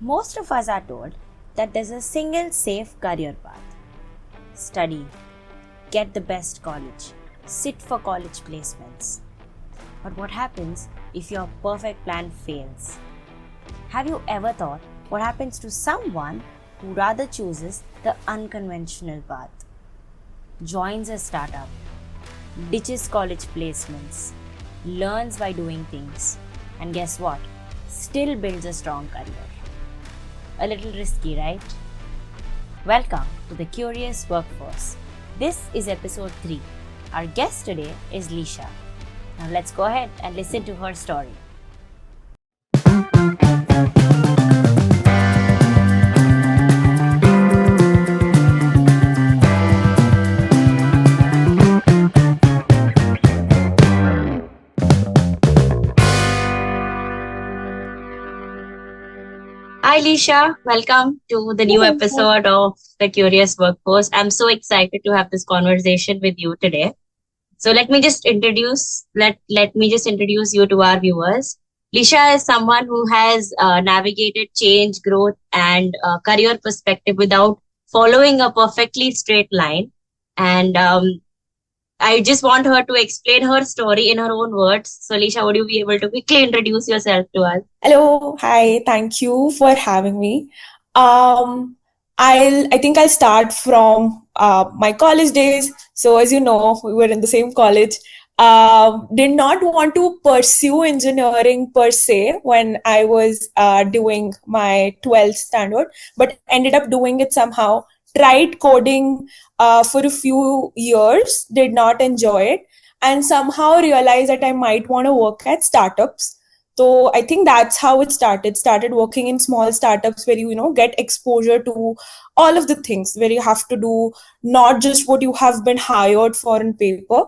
Most of us are told that there's a single safe career path. Study, get the best college, sit for college placements. But what happens if your perfect plan fails? Have you ever thought what happens to someone who rather chooses the unconventional path? Joins a startup, ditches college placements, learns by doing things, and guess what? Still builds a strong career. A little risky, right? Welcome to the Curious Workforce. This is episode 3. Our guest today is Lisha. Now let's go ahead and listen to her story. Hi, Lisha. Welcome to the new episode of The Curious Workforce. I'm so excited to have this conversation with you today. So let me just introduce you to our viewers. Lisha is someone who has navigated change, growth, and career perspective without following a perfectly straight line. And I just want her to explain her story in her own words. So, Lisha, would you be able to quickly introduce yourself to us? Hello, hi, thank you for having me. I think I'll start from my college days. So as you know, we were in the same college. Did not want to pursue engineering per se when I was doing my 12th standard, but ended up doing it somehow. Tried coding for a few years, did not enjoy it, and somehow realized that I might want to work at startups. So I think that's how it started. Started working in small startups where you get exposure to all of the things where you have to do not just what you have been hired for on paper.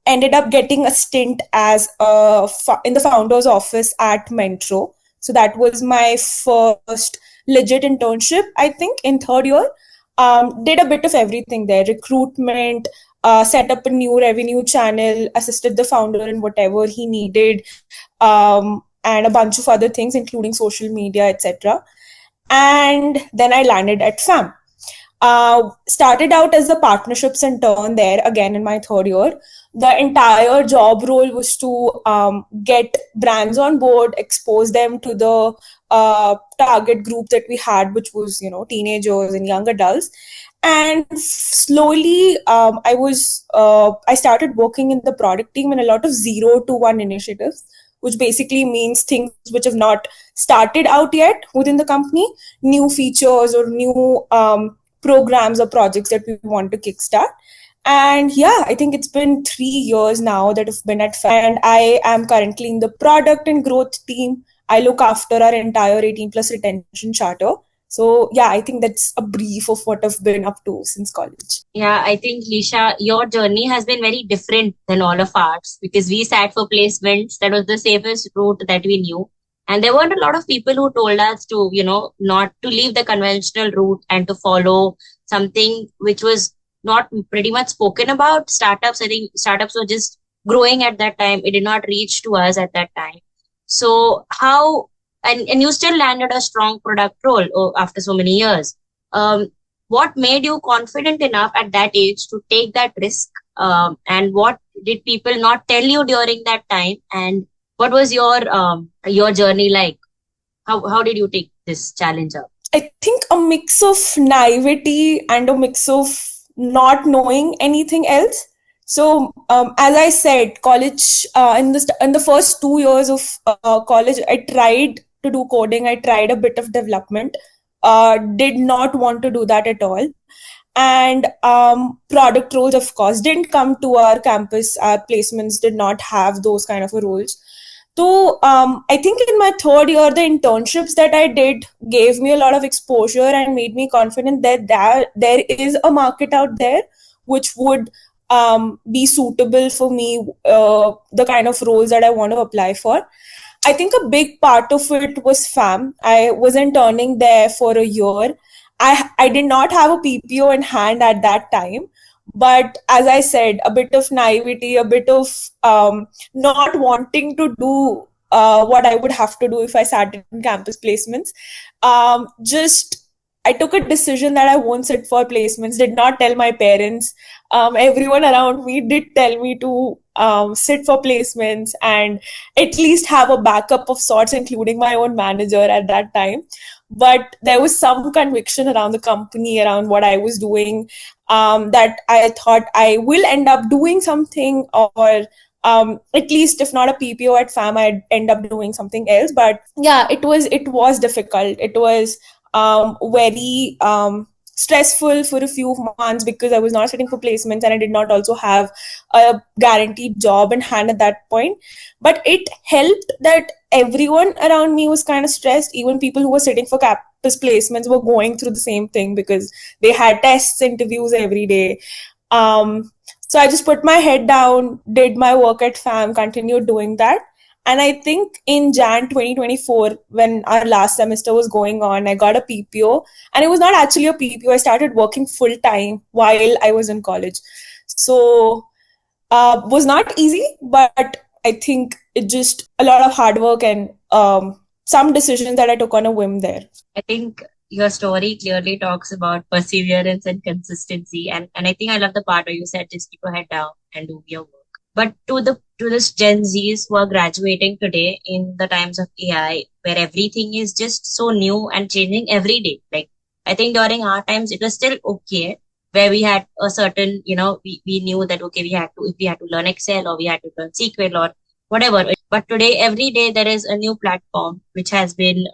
Ended up getting a stint as in the founder's office at Mentro. So that was my first legit internship, I think, in third year. Did a bit of everything there: recruitment, set up a new revenue channel, assisted the founder in whatever he needed, and a bunch of other things, including social media, etc. And then I landed at FAM. Started out as a partnerships intern there again in my third year. The entire job role was to get brands on board, expose them to the target group that we had, which was teenagers and young adults. And slowly, I started working in the product team in a lot of 0 to 1 initiatives, which basically means things which have not started out yet within the company, new features or new programs or projects that we want to kickstart. And yeah, I think it's been 3 years now that I've been at FAM, and I am currently in the product and growth team. I look after our entire 18 plus retention charter. So yeah, I think that's a brief of what I've been up to since college. Yeah, I think Lisha, your journey has been very different than all of ours because we sat for placements. That was the safest route that we knew. And there weren't a lot of people who told us to, not to leave the conventional route and to follow something which was not pretty much spoken about. Startups, I think startups were just growing at that time. It did not reach to us at that time. So and you still landed a strong product role after so many years. What made you confident enough at that age to take that risk, and what did people not tell you during that time, and what was your journey like? How did you take this challenge up? I think a mix of naivety and a mix of not knowing anything else. So, as I said, college in the first 2 years of college, I tried to do coding. I tried a bit of development. Did not want to do that at all. And product roles, of course, didn't come to our campus. Our placements did not have those kind of roles. So I think in my third year, the internships that I did gave me a lot of exposure and made me confident that there is a market out there which would be suitable for me, the kind of roles that I want to apply for. I think a big part of it was FAM. I was interning there for a year. I did not have a PPO in hand at that time. But as I said, a bit of naivety, a bit of not wanting to do what I would have to do if I sat in campus placements. Just I took a decision that I won't sit for placements, did not tell my parents. Everyone around me did tell me to sit for placements and at least have a backup of sorts, including my own manager at that time. But there was some conviction around the company, around what I was doing, that I thought I will end up doing something, or at least if not a PPO at FAM, I'd end up doing something else. But yeah, it was difficult. It was very stressful for a few months because I was not sitting for placements and I did not also have a guaranteed job in hand at that point. But it helped that everyone around me was kind of stressed. Even people who were sitting for campus placements were going through the same thing because they had tests, interviews every day. So I just put my head down, did my work at FAM, continued doing that. And I think in Jan 2024, when our last semester was going on, I got a PPO. And it was not actually a PPO. I started working full time while I was in college. So was not easy, but I think it just a lot of hard work and some decisions that I took on a whim there. I think your story clearly talks about perseverance and consistency. And I think I love the part where you said just keep your head down and do your work. But to this Gen Zs who are graduating today in the times of AI, where everything is just so new and changing every day. Like I think during our times it was still okay, where we had a certain, we knew that okay, if we had to learn Excel or we had to learn SQL or whatever. But today, every day there is a new platform which has been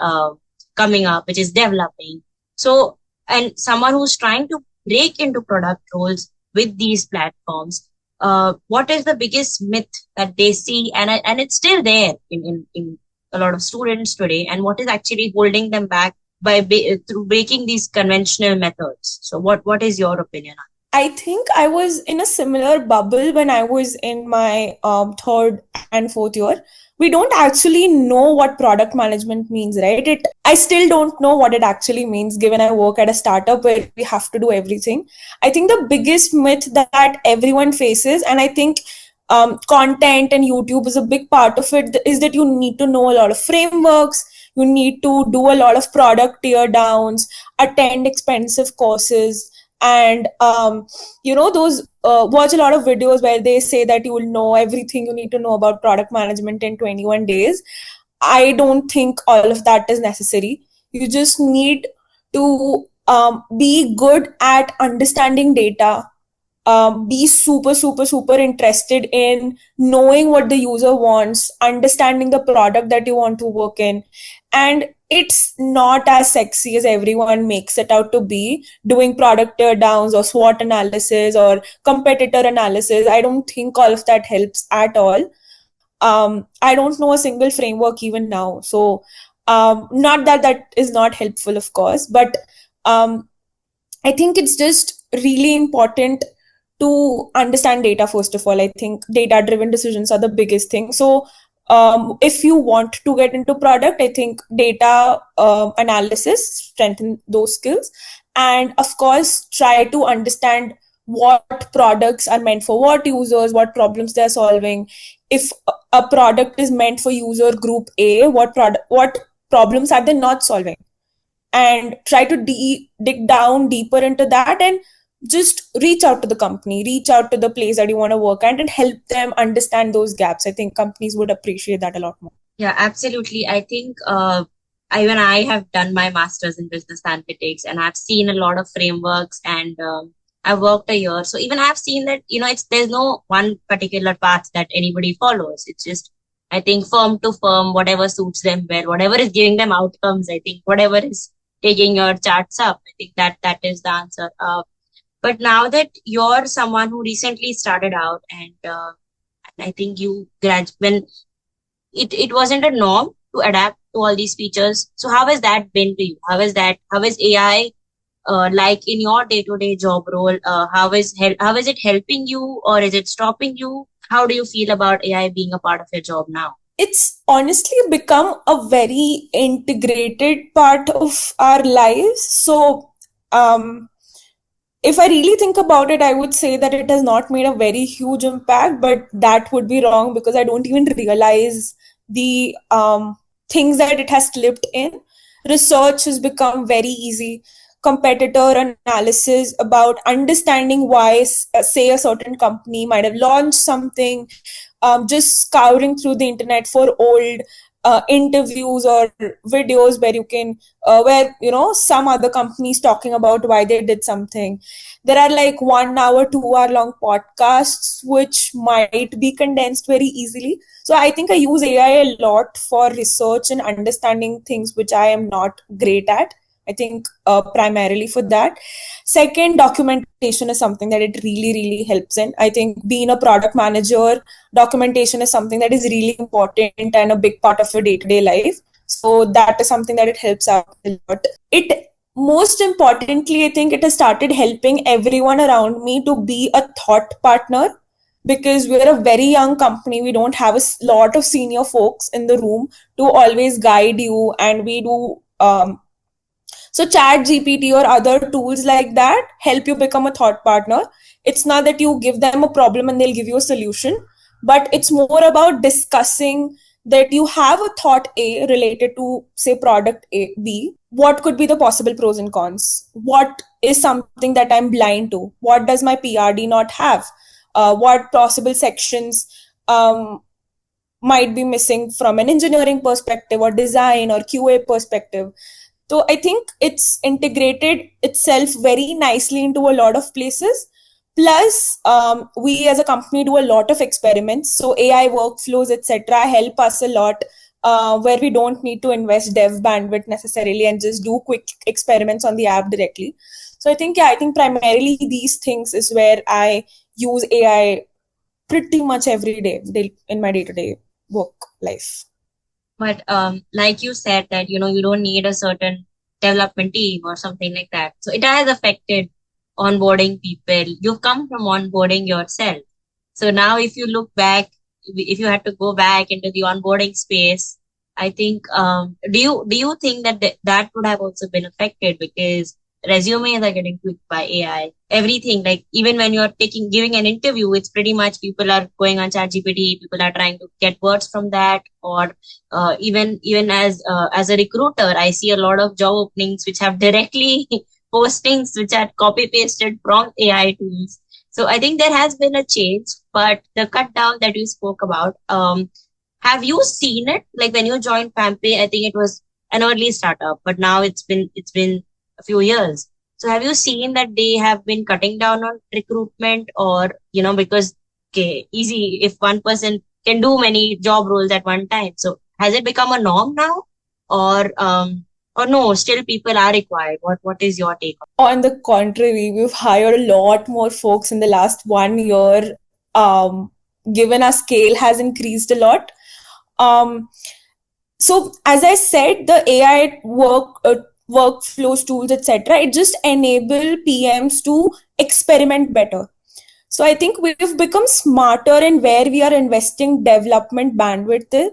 coming up, which is developing. So, and someone who's trying to break into product roles with these platforms, what is the biggest myth that they see, and it's still there in a lot of students today, and what is actually holding them back through breaking these conventional methods? So, what is your opinion on I think I was in a similar bubble when I was in my third and fourth year. We don't actually know what product management means, right? I still don't know what it actually means, given I work at a startup where we have to do everything. I think the biggest myth that everyone faces, and I think content and YouTube is a big part of it, is that you need to know a lot of frameworks, you need to do a lot of product tear downs, attend expensive courses, and those watch a lot of videos where they say that you will know everything you need to know about product management in 21 days. I don't think all of that is necessary. You just need to be good at understanding data, be super, super, super interested in knowing what the user wants, understanding the product that you want to work in. And it's not as sexy as everyone makes it out to be, doing product tear downs or SWOT analysis or competitor analysis. I don't think all of that helps at all. I don't know a single framework even now. So, not that is not helpful, of course, but I think it's just really important to understand data. First of all, I think data driven decisions are the biggest thing. So if you want to get into product, I think data analysis, strengthen those skills, and of course try to understand what products are meant for what users, what problems they're solving. If a product is meant for user group A, what problems are they not solving, and try to dig down deeper into that, and just reach out to the company, reach out to the place that you want to work at, and help them understand those gaps. I think companies would appreciate that a lot more. Yeah, absolutely. I think even I have done my master's in business analytics, and I've seen a lot of frameworks, and I've worked a year. So even I've seen that, there's no one particular path that anybody follows. It's just, I think, firm to firm, whatever suits them well, whatever is giving them outcomes. I think whatever is taking your charts up, I think that is the answer. But now that you're someone who recently started out, and I think you when it wasn't a norm to adapt to all these features. So how has that been to you? How is AI like in your day-to-day job role? How is it helping you, or is it stopping you? How do you feel about AI being a part of your job now? It's honestly become a very integrated part of our lives. So if I really think about it, I would say that it has not made a very huge impact, but that would be wrong because I don't even realize the things that it has slipped in. Research has become very easy. Competitor analysis about understanding why, say, a certain company might have launched something, just scouring through the internet for old interviews or videos where you can, where, some other companies talking about why they did something. There are like 1 hour, 2 hour long podcasts, which might be condensed very easily. So I think I use AI a lot for research and understanding things which I am not great at. I think primarily for that. Second, documentation is something that it really, really helps in. I think being a product manager, documentation is something that is really important and a big part of your day-to-day life. So that is something that it helps out a lot. It most importantly, I think it has started helping everyone around me to be a thought partner, because we're a very young company. We don't have a lot of senior folks in the room to always guide you, and we do so chat GPT or other tools like that help you become a thought partner. It's not that you give them a problem and they'll give you a solution, but it's more about discussing that you have a thought A related to, say, product A, B. What could be the possible pros and cons? What is something that I'm blind to? What does my PRD not have? What possible sections might be missing from an engineering perspective or design or QA perspective? So I think it's integrated itself very nicely into a lot of places. Plus, we as a company do a lot of experiments. So AI workflows, etc., help us a lot, where we don't need to invest dev bandwidth necessarily and just do quick experiments on the app directly. So I think primarily these things is where I use AI pretty much every day in my day-to-day work life. But like you said that you don't need a certain development team or something like that. So it has affected onboarding people. You've come from onboarding yourself. So now if you look back, if you had to go back into the onboarding space, I think do you think that that would have also been affected because resumes are getting tweaked by AI? Everything, like even when you're giving an interview, it's pretty much people are going on ChatGPT, people are trying to get words from that, or even as a recruiter, I see a lot of job openings which have directly postings which are copy pasted from AI tools. So I think there has been a change, but the cut down that you spoke about, have you seen it? Like when you joined Pampe, I think it was an early startup, but now it's been a few years. So have you seen that they have been cutting down on recruitment, or because okay, easy if one person can do many job roles at one time. So has it become a norm now, or no? Still, people are required. What is your take On the contrary, we've hired a lot more folks in the last 1 year. Given our scale has increased a lot. So as I said, the AI workflows, tools, etc., it just enable PMs to experiment better. So I think we've become smarter in where we are investing development bandwidth in.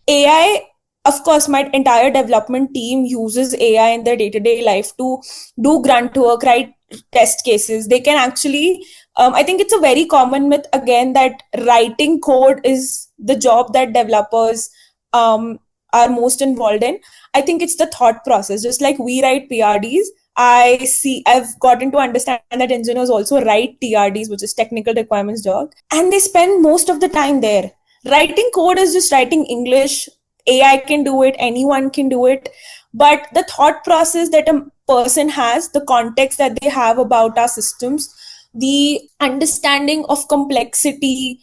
AI, of course, my entire development team uses AI in their day-to-day life to do grunt work, write test cases. They can actually, I think it's a very common myth again that writing code is the job that developers are most involved in. I think it's the thought process. Just like we write PRDs, I've gotten to understand that engineers also write TRDs, which is technical requirements doc, and they spend most of the time there. Writing code is just writing English. AI can do it, anyone can do it. But the thought process that a person has, the context that they have about our systems, the understanding of complexity,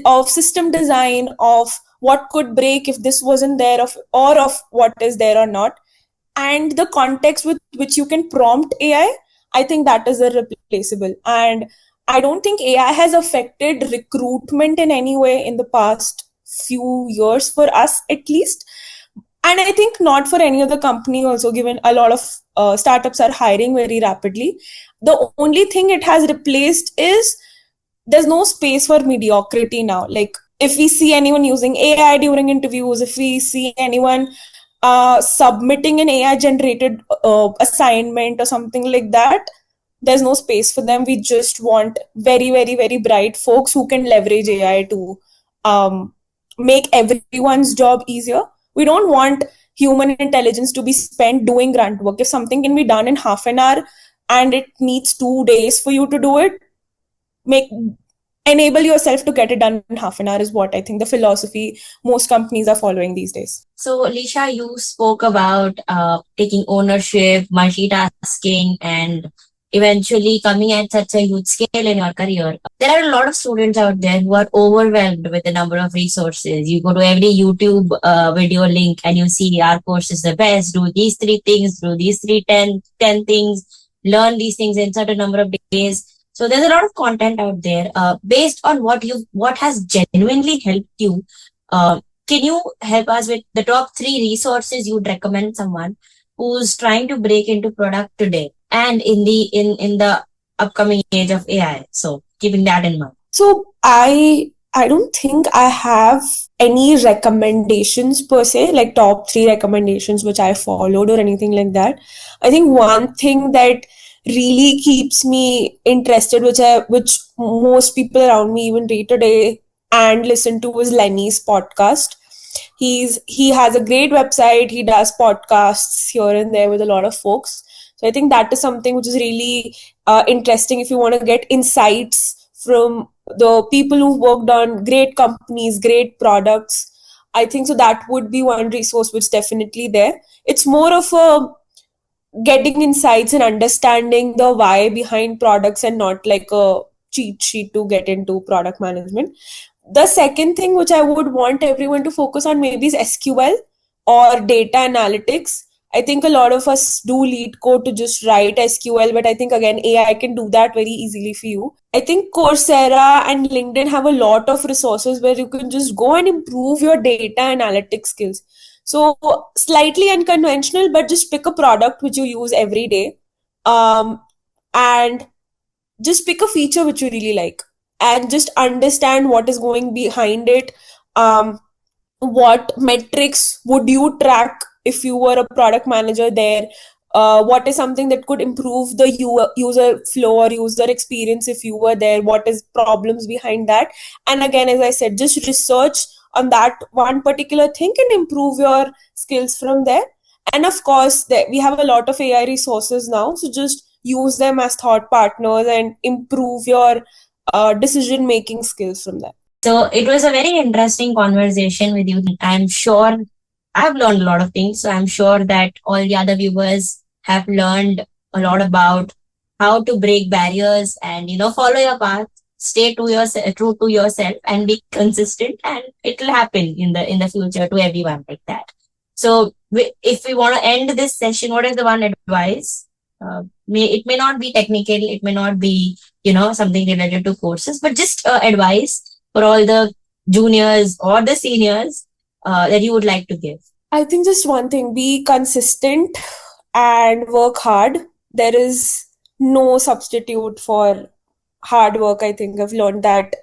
of system design, of what could break if this wasn't there, or of what is there or not, and the context with which you can prompt AI, I think that is irreplaceable. And I don't think AI has affected recruitment in any way in the past few years, for us at least. And I think not for any other company also, given a lot of startups are hiring very rapidly. The only thing it has replaced is there's no space for mediocrity now. Like if we see anyone using AI during interviews, if we see anyone submitting an AI generated assignment or something like that, there's no space for them. We just want very, very, very bright folks who can leverage AI to make everyone's job easier. We don't want human intelligence to be spent doing grunt work. If something can be done in half an hour and it needs 2 days for you to do it, make enable yourself to get it done in half an hour is what I think the philosophy most companies are following these days. So, Lisha, you spoke about taking ownership, multitasking, and eventually coming at such a huge scale in your career. There are a lot of students out there who are overwhelmed with the number of resources. You go to every YouTube video link and you see our course is the best. Do these 3 things, do these 10 things, learn these things in certain number of days. So there's a lot of content out there based on what has genuinely helped you. Can you help us with the top 3 resources you'd recommend someone who's trying to break into product today and in the upcoming age of AI? So keeping that in mind. So I don't think I have any recommendations per se, like top 3 recommendations which I followed or anything like that. I think one thing that really keeps me interested, which most people around me even read today and listen to, is Lenny's podcast. He has a great website. He does podcasts here and there with a lot of folks. So I think that is something which is really interesting if you want to get insights from the people who've worked on great companies, great products. I think so that would be one resource which definitely there. It's more of a getting insights and understanding the why behind products and not like a cheat sheet to get into product management. The second thing which I would want everyone to focus on maybe is SQL or data analytics. I think a lot of us do lead code to just write SQL, but I think again AI can do that very easily for you. I think Coursera and LinkedIn have a lot of resources where you can just go and improve your data analytics skills. So slightly unconventional, but just pick a product which you use every day, and just pick a feature which you really like and just understand what is going behind it. What metrics would you track if you were a product manager there? What is something that could improve the user flow or user experience if you were there? What is problems behind that? And again, as I said, just research on that one particular thing and improve your skills from there. And of course, we have a lot of AI resources now, so just use them as thought partners and improve your decision making skills from that. So it was a very interesting conversation with you. I'm sure I've learned a lot of things. So I'm sure that all the other viewers have learned a lot about how to break barriers and, follow your path, stay true to yourself and be consistent, and it'll happen in the future to everyone like that. So if we want to end this session, what is the one advice? It may not be technical, it may not be, something related to courses, but just advice for all the juniors or the seniors that you would like to give. I think just one thing, be consistent and work hard. There is no substitute for hard work. I think I've learned that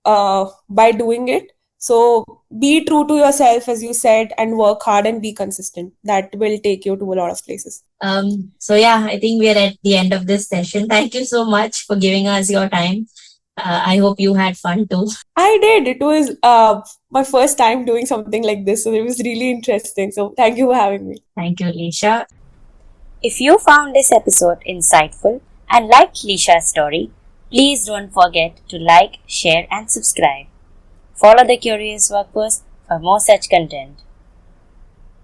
by doing it. So be true to yourself, as you said, and work hard and be consistent. That will take you to a lot of places. So yeah, I think we are at the end of this session. Thank you so much for giving us your time. I hope you had fun too. I did. It was my first time doing something like this, so it was really interesting. So thank you for having me. Thank you, Lisha. If you found this episode insightful and liked Lisha's story, please don't forget to like, share and subscribe. Follow the Curious Workforce for more such content.